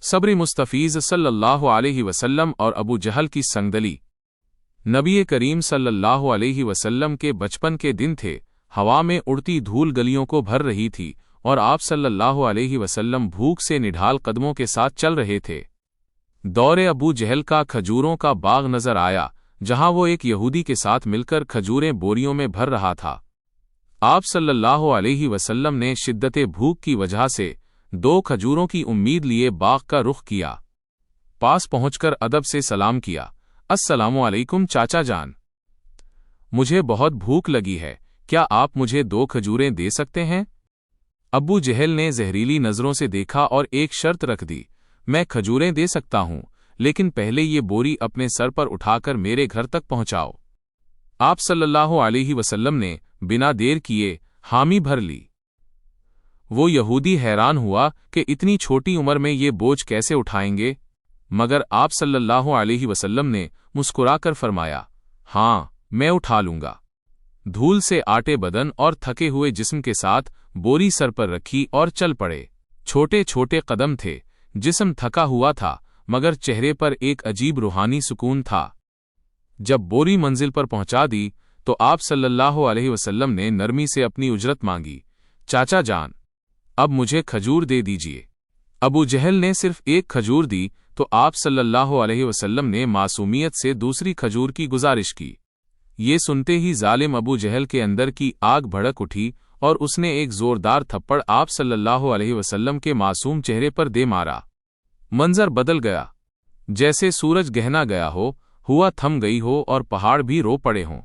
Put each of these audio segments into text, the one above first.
صبر مستفیض صلی اللہ علیہ وسلم اور ابو جہل کی سنگدلی۔ نبی کریم صلی اللہ علیہ وسلم کے بچپن کے دن تھے، ہوا میں اڑتی دھول گلیوں کو بھر رہی تھی اور آپ صلی اللہ علیہ وسلم بھوک سے نڈھال قدموں کے ساتھ چل رہے تھے۔ دور ابو جہل کا کھجوروں کا باغ نظر آیا، جہاں وہ ایک یہودی کے ساتھ مل کر کھجوریں بوریوں میں بھر رہا تھا۔ آپ صلی اللہ علیہ وسلم نے شدت بھوک کی وجہ سے 2 کھجوروں کی امید لیے باغ کا رخ کیا۔ پاس پہنچ کر ادب سے سلام کیا، السلام علیکم چاچا جان، مجھے بہت بھوک لگی ہے، کیا آپ مجھے 2 کھجوریں دے سکتے ہیں؟ ابو جہل نے زہریلی نظروں سے دیکھا اور ایک شرط رکھ دی، میں کھجوریں دے سکتا ہوں، لیکن پہلے یہ بوری اپنے سر پر اٹھا کر میرے گھر تک پہنچاؤ۔ آپ صلی اللہ علیہ وسلم نے بنا دیر کیے حامی بھر لی۔ وہ یہودی حیران ہوا کہ اتنی چھوٹی عمر میں یہ بوجھ کیسے اٹھائیں گے، مگر آپ صلی اللہ علیہ وسلم نے مسکرا کر فرمایا، ہاں میں اٹھا لوں گا۔ دھول سے آٹے بدن اور تھکے ہوئے جسم کے ساتھ بوری سر پر رکھی اور چل پڑے۔ چھوٹے چھوٹے قدم تھے، جسم تھکا ہوا تھا، مگر چہرے پر ایک عجیب روحانی سکون تھا۔ جب بوری منزل پر پہنچا دی تو آپ صلی اللہ علیہ وسلم نے نرمی سے اپنی اجرت مانگی، چاچا جان اب مجھے کھجور دے دیجیے۔ ابو جہل نے صرف ایک کھجور دی تو آپ صلی اللہ علیہ وسلم نے معصومیت سے دوسری کھجور کی گزارش کی۔ یہ سنتے ہی ظالم ابو جہل کے اندر کی آگ بھڑک اٹھی اور اس نے ایک زوردار تھپڑ آپ صلی اللہ علیہ وسلم کے معصوم چہرے پر دے مارا۔ منظر بدل گیا، جیسے سورج گہنا گیا ہو، ہوا تھم گئی ہو اور پہاڑ بھی رو پڑے ہوں۔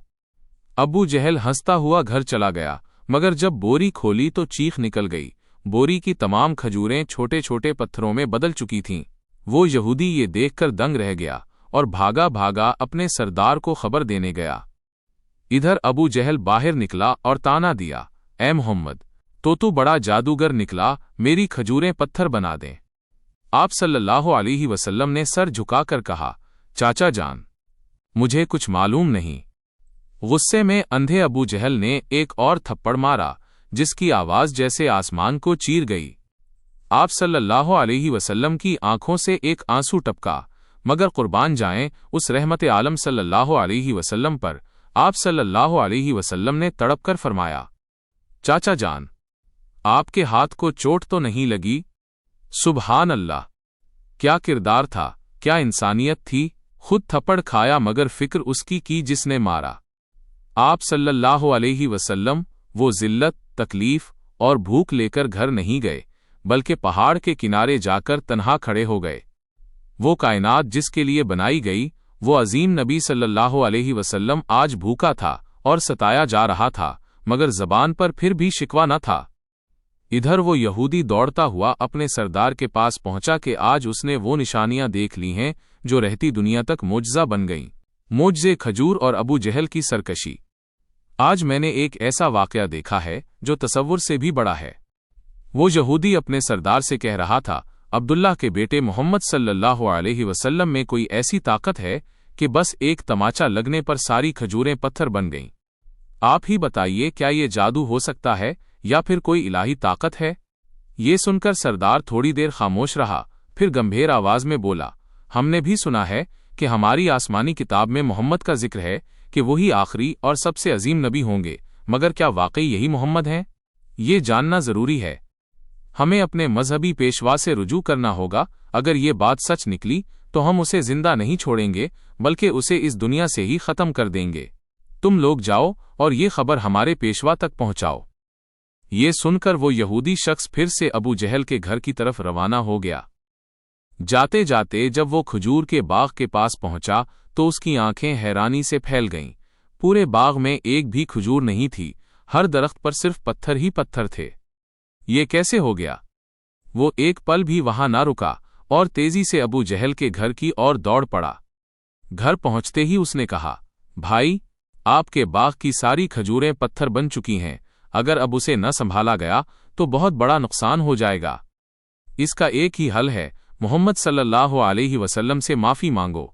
ابو جہل ہنستا ہوا گھر چلا گیا، مگر جب بوری کھولی تو چیخ نکل گئی۔ بوری کی تمام کھجوریں چھوٹے چھوٹے پتھروں میں بدل چکی تھیں۔ وہ یہودی یہ دیکھ کر دنگ رہ گیا اور بھاگا بھاگا اپنے سردار کو خبر دینے گیا۔ ادھر ابو جہل باہر نکلا اور تانا دیا، اے محمد، تو بڑا جادوگر نکلا، میری کھجوریں پتھر بنا دیں۔ آپ صلی اللہ علیہ وسلم نے سر جھکا کر کہا، چاچا جان مجھے کچھ معلوم نہیں۔ غصے میں اندھے ابو جہل نے ایک اور تھپڑ مارا، جس کی آواز جیسے آسمان کو چیر گئی۔ آپ صلی اللہ علیہ وسلم کی آنکھوں سے ایک آنسو ٹپکا، مگر قربان جائیں اس رحمت عالم صلی اللہ علیہ وسلم پر۔ آپ صلی اللہ علیہ وسلم نے تڑپ کر فرمایا، چاچا جان آپ کے ہاتھ کو چوٹ تو نہیں لگی؟ سبحان اللہ، کیا کردار تھا، کیا انسانیت تھی، خود تھپڑ کھایا مگر فکر اس کی جس نے مارا۔ آپ صلی اللہ علیہ وسلم وہ ذلت، تکلیف اور بھوک لے کر گھر نہیں گئے، بلکہ پہاڑ کے کنارے جا کر تنہا کھڑے ہو گئے۔ وہ کائنات جس کے لیے بنائی گئی، وہ عظیم نبی صلی اللہ علیہ وسلم آج بھوکا تھا اور ستایا جا رہا تھا، مگر زبان پر پھر بھی شکوہ نہ تھا۔ ادھر وہ یہودی دوڑتا ہوا اپنے سردار کے پاس پہنچا کہ آج اس نے وہ نشانیاں دیکھ لی ہیں جو رہتی دنیا تک معجزہ بن گئیں، معجزے کھجور اور ابو جہل کی سرکشی۔ آج میں نے ایک ایسا واقعہ دیکھا ہے جو تصور سے بھی بڑا ہے۔ وہ یہودی اپنے سردار سے کہہ رہا تھا، عبداللہ کے بیٹے محمد صلی اللہ علیہ وسلم میں کوئی ایسی طاقت ہے کہ بس ایک تماچا لگنے پر ساری کھجوریں پتھر بن گئیں۔ آپ ہی بتائیے کیا یہ جادو ہو سکتا ہے یا پھر کوئی الہی طاقت ہے؟ یہ سن کر سردار تھوڑی دیر خاموش رہا، پھر گمبھیر آواز میں بولا، ہم نے بھی سنا ہے کہ ہماری آسمانی کتاب میں محمد کا ذکر ہے کہ وہی آخری اور سب سے عظیم نبی ہوں گے، مگر کیا واقعی یہی محمد ہیں؟ یہ جاننا ضروری ہے۔ ہمیں اپنے مذہبی پیشوا سے رجوع کرنا ہوگا۔ اگر یہ بات سچ نکلی تو ہم اسے زندہ نہیں چھوڑیں گے، بلکہ اسے اس دنیا سے ہی ختم کر دیں گے۔ تم لوگ جاؤ اور یہ خبر ہمارے پیشوا تک پہنچاؤ۔ یہ سن کر وہ یہودی شخص پھر سے ابو جہل کے گھر کی طرف روانہ ہو گیا۔ جاتے جاتے جب وہ کھجور کے باغ کے پاس پہنچا تو اس کی آنکھیں حیرانی سے پھیل گئیں۔ پورے باغ میں ایک بھی کھجور نہیں تھی، ہر درخت پر صرف پتھر ہی پتھر تھے۔ یہ کیسے ہو گیا؟ وہ ایک پل بھی وہاں نہ رکا اور تیزی سے ابو جہل کے گھر کی اور دوڑ پڑا۔ گھر پہنچتے ہی اس نے کہا، بھائی آپ کے باغ کی ساری کھجوریں پتھر بن چکی ہیں، اگر اب اسے نہ سنبھالا گیا تو بہت بڑا نقصان ہو جائے گا۔ اس کا ایک ہی حل ہے، محمد صلی اللہ علیہ وسلم سے معافی مانگو۔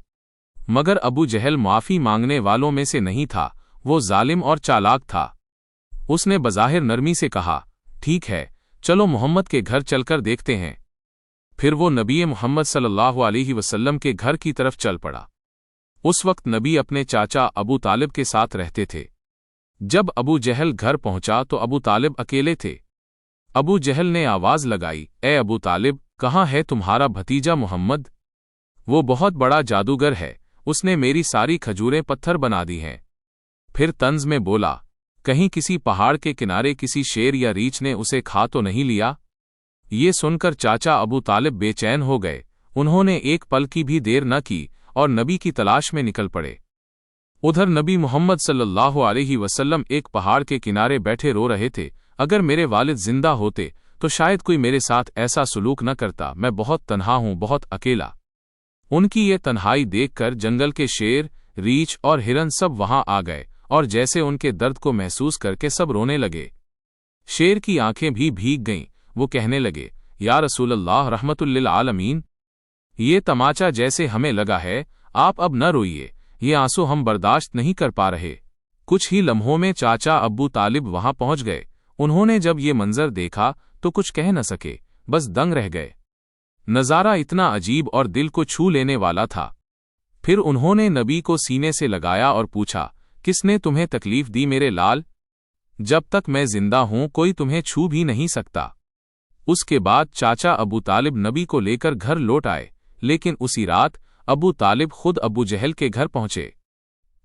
مگر ابو جہل معافی مانگنے والوں میں سے نہیں تھا، وہ ظالم اور چالاک تھا۔ اس نے بظاہر نرمی سے کہا، ٹھیک ہے، چلو محمد کے گھر چل کر دیکھتے ہیں۔ پھر وہ نبی محمد صلی اللہ علیہ وسلم کے گھر کی طرف چل پڑا۔ اس وقت نبی اپنے چاچا ابو طالب کے ساتھ رہتے تھے۔ جب ابو جہل گھر پہنچا تو ابو طالب اکیلے تھے۔ ابو جہل نے آواز لگائی، اے ابو طالب، کہاں ہے تمہارا بھتیجا محمد؟ وہ بہت بڑا جادوگر ہے، اس نے میری ساری کھجوریں پتھر بنا دی ہیں۔ پھر طنز میں بولا، کہیں کسی پہاڑ کے کنارے کسی شیر یا ریچھ نے اسے کھا تو نہیں لیا؟ یہ سن کر چاچا ابو طالب بے چین ہو گئے۔ انہوں نے ایک پل کی بھی دیر نہ کی اور نبی کی تلاش میں نکل پڑے۔ ادھر نبی محمد صلی اللہ علیہ وسلم ایک پہاڑ کے کنارے بیٹھے رو رہے تھے، اگر میرے والد زندہ ہوتے تو شاید کوئی میرے ساتھ ایسا سلوک نہ کرتا، میں بہت تنہا ہوں، بہت اکیلا۔ ان کی یہ تنہائی دیکھ کر جنگل کے شیر، ریچھ اور ہرن سب وہاں آ گئے اور جیسے ان کے درد کو محسوس کر کے سب رونے لگے۔ شیر کی آنکھیں بھی بھیگ گئیں، وہ کہنے لگے، یا رسول اللہ رحمت للعالمین، یہ تماچا جیسے ہمیں لگا ہے، آپ اب نہ روئیے، یہ آنسو ہم برداشت نہیں کر پا رہے۔ کچھ ہی لمحوں میں چاچا ابو طالب وہاں پہنچ گئے۔ انہوں نے جب یہ منظر دیکھا تو کچھ کہہ نہ سکے، بس دنگ رہ گئے۔ نظارہ اتنا عجیب اور دل کو چھو لینے والا تھا۔ پھر انہوں نے نبی کو سینے سے لگایا اور پوچھا، کس نے تمہیں تکلیف دی میرے لال؟ جب تک میں زندہ ہوں کوئی تمہیں چھو بھی نہیں سکتا۔ اس کے بعد چاچا ابو طالب نبی کو لے کر گھر لوٹ آئے، لیکن اسی رات ابو طالب خود ابو جہل کے گھر پہنچے۔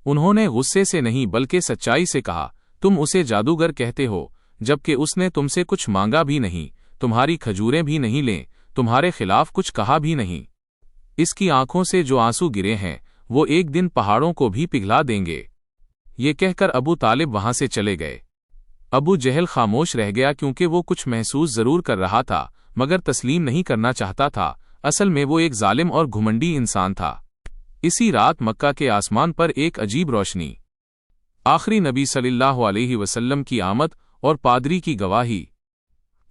انہوں نے غصے سے نہیں بلکہ سچائی سے کہا، تم اسے جادوگر کہتے ہو جبکہ اس نے تم سے کچھ مانگا بھی نہیں، تمہاری کھجوریں بھی نہیں لیں، تمہارے خلاف کچھ کہا بھی نہیں۔ اس کی آنکھوں سے جو آنسو گرے ہیں وہ ایک دن پہاڑوں کو بھی پگھلا دیں گے۔ یہ کہہ کر ابو طالب وہاں سے چلے گئے۔ ابو جہل خاموش رہ گیا کیونکہ وہ کچھ محسوس ضرور کر رہا تھا مگر تسلیم نہیں کرنا چاہتا تھا۔ اصل میں وہ ایک ظالم اور گھمنڈی انسان تھا۔ اسی رات مکہ کے آسمان پر ایک عجیب روشنی، آخری نبی صلی اللہ علیہ وسلم کی آمد اور پادری کی گواہی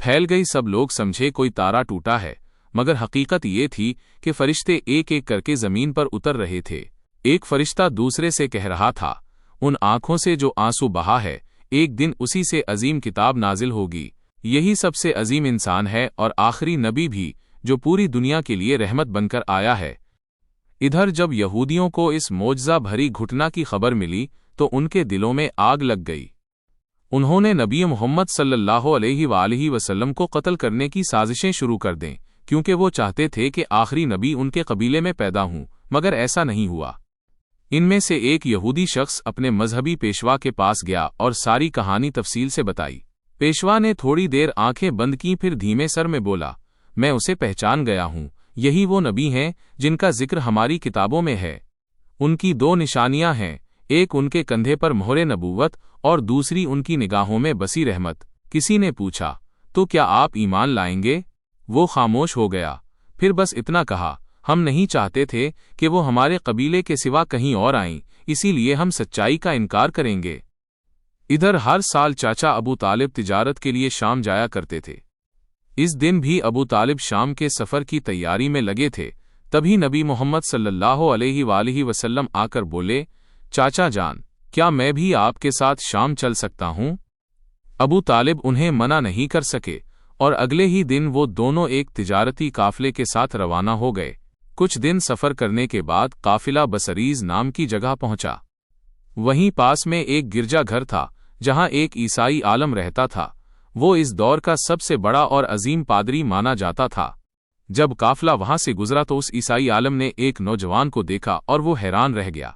پھیل گئی۔ سب لوگ سمجھے کوئی تارا ٹوٹا ہے، مگر حقیقت یہ تھی کہ فرشتے ایک ایک کر کے زمین پر اتر رہے تھے۔ ایک فرشتہ دوسرے سے کہہ رہا تھا، ان آنکھوں سے جو آنسو بہا ہے ایک دن اسی سے عظیم کتاب نازل ہوگی۔ یہی سب سے عظیم انسان ہے اور آخری نبی بھی جو پوری دنیا کے لیے رحمت بن کر آیا ہے۔ ادھر جب یہودیوں کو اس معجزہ بھری گھٹنا کی خبر ملی تو ان کے دلوں میں آگ لگ گئی۔ انہوں نے نبی محمد صلی اللہ علیہ وآلہ وسلم کو قتل کرنے کی سازشیں شروع کر دیں، کیونکہ وہ چاہتے تھے کہ آخری نبی ان کے قبیلے میں پیدا ہوں، مگر ایسا نہیں ہوا۔ ان میں سے ایک یہودی شخص اپنے مذہبی پیشوا کے پاس گیا اور ساری کہانی تفصیل سے بتائی۔ پیشوا نے تھوڑی دیر آنکھیں بند کی، پھر دھیمے سر میں بولا، میں اسے پہچان گیا ہوں، یہی وہ نبی ہیں جن کا ذکر ہماری کتابوں میں ہے۔ ان کی دو نشانیاں ہیں، ایک ان کے کندھے پر مہر نبوت اور دوسری ان کی نگاہوں میں بسی رحمت۔ کسی نے پوچھا، تو کیا آپ ایمان لائیں گے؟ وہ خاموش ہو گیا، پھر بس اتنا کہا، ہم نہیں چاہتے تھے کہ وہ ہمارے قبیلے کے سوا کہیں اور آئیں، اسی لیے ہم سچائی کا انکار کریں گے۔ ادھر ہر سال چاچا ابو طالب تجارت کے لیے شام جایا کرتے تھے۔ اس دن بھی ابو طالب شام کے سفر کی تیاری میں لگے تھے۔ تبھی نبی محمد صلی اللہ علیہ وآلہ وسلم آ کر بولے، چاچا جان، کیا میں بھی آپ کے ساتھ شام چل سکتا ہوں؟ ابو طالب انہیں منع نہیں کر سکے اور اگلے ہی دن وہ دونوں ایک تجارتی قافلے کے ساتھ روانہ ہو گئے۔ کچھ دن سفر کرنے کے بعد قافلہ بصریز نام کی جگہ پہنچا۔ وہیں پاس میں ایک گرجا گھر تھا جہاں ایک عیسائی عالم رہتا تھا۔ وہ اس دور کا سب سے بڑا اور عظیم پادری مانا جاتا تھا۔ جب قافلہ وہاں سے گزرا تو اس عیسائی عالم نے ایک نوجوان کو دیکھا اور وہ حیران رہ گیا۔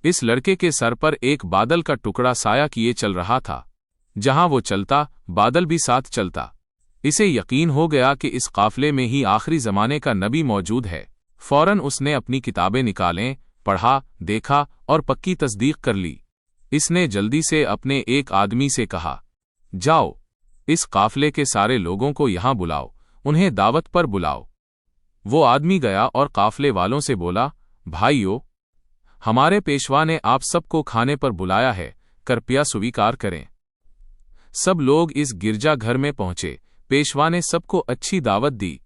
اس لڑکے کے سر پر ایک بادل کا ٹکڑا سایہ کیے چل رہا تھا، جہاں وہ چلتا بادل بھی ساتھ چلتا۔ اسے یقین ہو گیا کہ اس قافلے میں ہی آخری زمانے کا نبی موجود ہے۔ فوراً اس نے اپنی کتابیں نکالیں، پڑھا، دیکھا اور پکی تصدیق کر لی۔ اس نے جلدی سے اپنے ایک آدمی سے کہا، جاؤ، اس قافلے کے سارے لوگوں کو یہاں بلاؤ، انہیں دعوت پر بلاؤ۔ وہ آدمی گیا اور قافلے والوں سے بولا، بھائیو، ہمارے پیشوا نے آپ سب کو کھانے پر بلایا ہے، کرپیا سویکار کریں۔ سب لوگ اس گرجا گھر میں پہنچے۔ پیشوا نے سب کو اچھی دعوت دی۔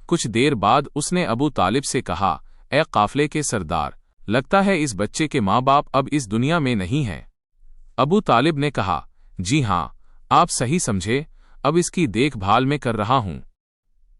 کچھ دیر بعد اس نے ابو طالب سے کہا، اے قافلے کے سردار، لگتا ہے اس بچے کے ماں باپ اب اس دنیا میں نہیں ہیں۔ ابو طالب نے کہا، جی ہاں، آپ صحیح سمجھے، اب اس کی دیکھ بھال میں کر رہا ہوں۔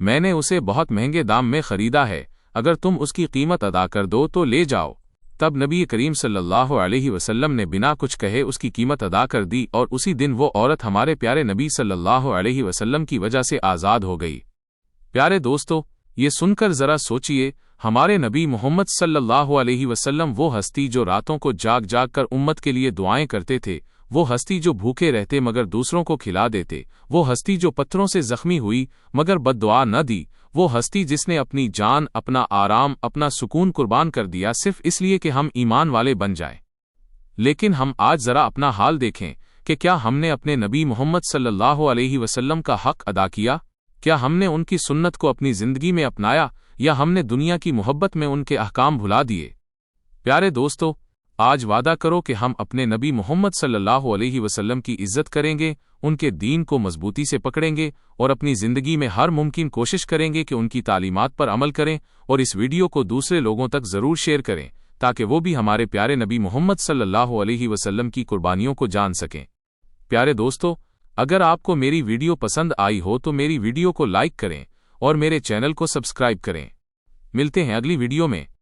میں نے اسے بہت مہنگے دام میں خریدا ہے، اگر تم اس کی قیمت ادا کر دو تو لے جاؤ۔ تب نبی کریم صلی اللہ علیہ وسلم نے بنا کچھ کہے اس کی قیمت ادا کر دی، اور اسی دن وہ عورت ہمارے پیارے نبی صلی اللہ علیہ وسلم کی وجہ سے آزاد ہو گئی۔ پیارے دوستو، یہ سن کر ذرا سوچئے، ہمارے نبی محمد صلی اللہ علیہ وسلم وہ ہستی جو راتوں کو جاگ جاگ کر امت کے لیے دعائیں کرتے تھے، وہ ہستی جو بھوکے رہتے مگر دوسروں کو کھلا دیتے، وہ ہستی جو پتھروں سے زخمی ہوئی مگر بد دعا نہ دی، وہ ہستی جس نے اپنی جان، اپنا آرام، اپنا سکون قربان کر دیا صرف اس لیے کہ ہم ایمان والے بن جائیں۔ لیکن ہم آج ذرا اپنا حال دیکھیں کہ کیا ہم نے اپنے نبی محمد صلی اللہ علیہ وسلم کا حق ادا کیا؟ کیا ہم نے ان کی سنت کو اپنی زندگی میں اپنایا، یا ہم نے دنیا کی محبت میں ان کے احکام بھلا دیے؟ پیارے دوستو، آج وعدہ کرو کہ ہم اپنے نبی محمد صلی اللہ علیہ وسلم کی عزت کریں گے، ان کے دین کو مضبوطی سے پکڑیں گے، اور اپنی زندگی میں ہر ممکن کوشش کریں گے کہ ان کی تعلیمات پر عمل کریں، اور اس ویڈیو کو دوسرے لوگوں تک ضرور شیئر کریں تاکہ وہ بھی ہمارے پیارے نبی محمد صلی اللہ علیہ وسلم کی قربانیوں کو جان سکیں۔ پیارے دوستو، اگر آپ کو میری ویڈیو پسند آئی ہو تو میری ویڈیو کو لائک کریں اور میرے چینل کو سبسکرائب کریں۔ ملتے ہیں اگلی ویڈیو میں۔